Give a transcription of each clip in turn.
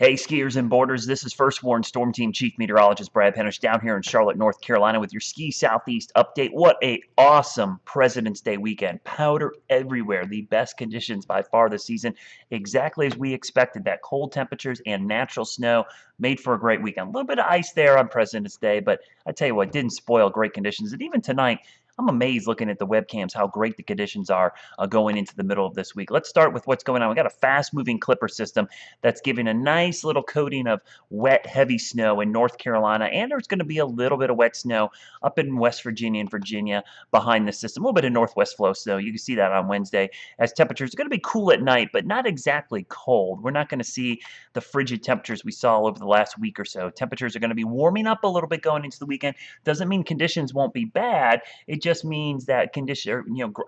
Hey, skiers and boarders, this is First Warn Storm Team Chief Meteorologist Brad Penish down here in Charlotte, North Carolina with your Ski Southeast update. What a awesome President's Day weekend. Powder everywhere. The best conditions by far this season, exactly as we expected. That cold temperatures and natural snow made for a great weekend. A little bit of ice there on President's Day, but I tell you what, didn't spoil great conditions. And even tonight, I'm amazed looking at the webcams how great the conditions are going into the middle of this week. Let's start with what's going on. We got a fast-moving Clipper system that's giving a nice little coating of wet, heavy snow in North Carolina, and there's going to be a little bit of wet snow up in West Virginia and Virginia behind the system. A little bit of northwest flow snow. You can see that on Wednesday as temperatures are going to be cool at night, but not exactly cold. We're not going to see the frigid temperatures we saw over the last week or so. Temperatures are going to be warming up a little bit going into the weekend. Doesn't mean conditions won't be bad. It just means that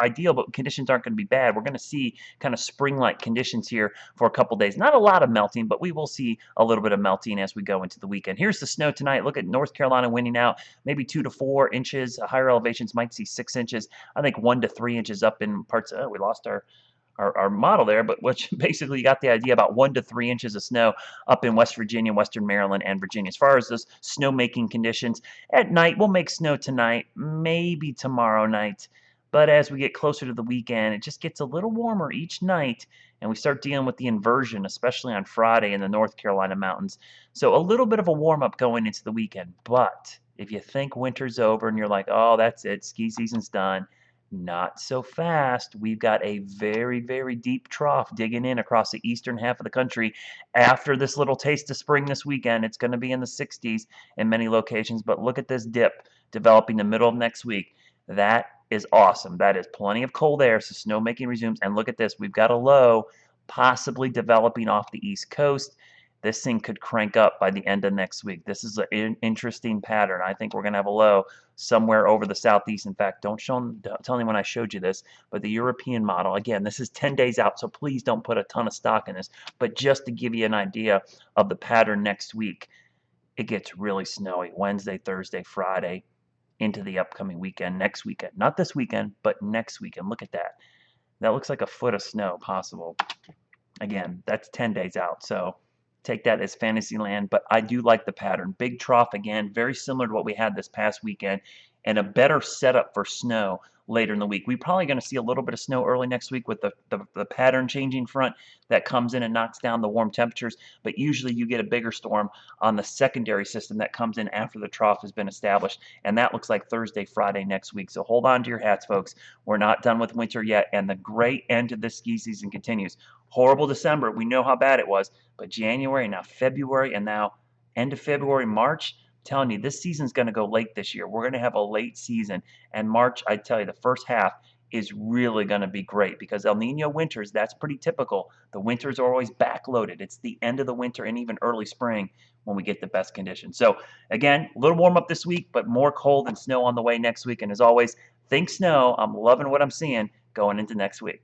ideal, but conditions aren't going to be bad. We're going to see kind of spring-like conditions here for a couple days. Not a lot of melting, but we will see a little bit of melting as we go into the weekend. Here's the snow tonight. Look at North Carolina winning out, maybe 2 to 4 inches. Higher elevations might see 6 inches. I think 1 to 3 inches up in parts. Oh, we lost our model there, but which basically you got the idea about 1 to 3 inches of snow up in West Virginia, Western Maryland, and Virginia. As far as those snow-making conditions, at night, we'll make snow tonight, maybe tomorrow night. But as we get closer to the weekend, it just gets a little warmer each night, and we start dealing with the inversion, especially on Friday in the North Carolina mountains. So a little bit of a warm-up going into the weekend. But if you think winter's over and you're like, oh, that's it, ski season's done, not so fast. We've got a very, very deep trough digging in across the eastern half of the country after this little taste of spring this weekend. It's going to be in the 60s in many locations, but look at this dip developing the middle of next week. That is awesome. That is plenty of cold air, so snowmaking resumes. And look at this. We've got a low possibly developing off the East Coast. This thing could crank up by the end of next week. This is an interesting pattern. I think we're going to have a low somewhere over the southeast. In fact, don't tell anyone I showed you this, but the European model, again, this is 10 days out, so please don't put a ton of stock in this. But just to give you an idea of the pattern next week, it gets really snowy Wednesday, Thursday, Friday into the upcoming weekend, next weekend. Not this weekend, but next weekend. Look at that. That looks like a foot of snow possible. Again, that's 10 days out, so take that as fantasy land, but I do like the pattern. Big trough again, very similar to what we had this past weekend, and a better setup for snow later in the week. We're probably going to see a little bit of snow early next week with the pattern changing front that comes in and knocks down the warm temperatures, but usually you get a bigger storm on the secondary system that comes in after the trough has been established, and that looks like Thursday, Friday next week. So hold on to your hats, folks. We're not done with winter yet, and the great end of the ski season continues. Horrible December. We know how bad it was. But January, now February, and now end of February, March, I'm telling you, this season's going to go late this year. We're going to have a late season. And March, I tell you, the first half is really going to be great because El Nino winters, that's pretty typical. The winters are always backloaded. It's the end of the winter and even early spring when we get the best conditions. So, again, a little warm up this week, but more cold and snow on the way next week. And as always, think snow. I'm loving what I'm seeing going into next week.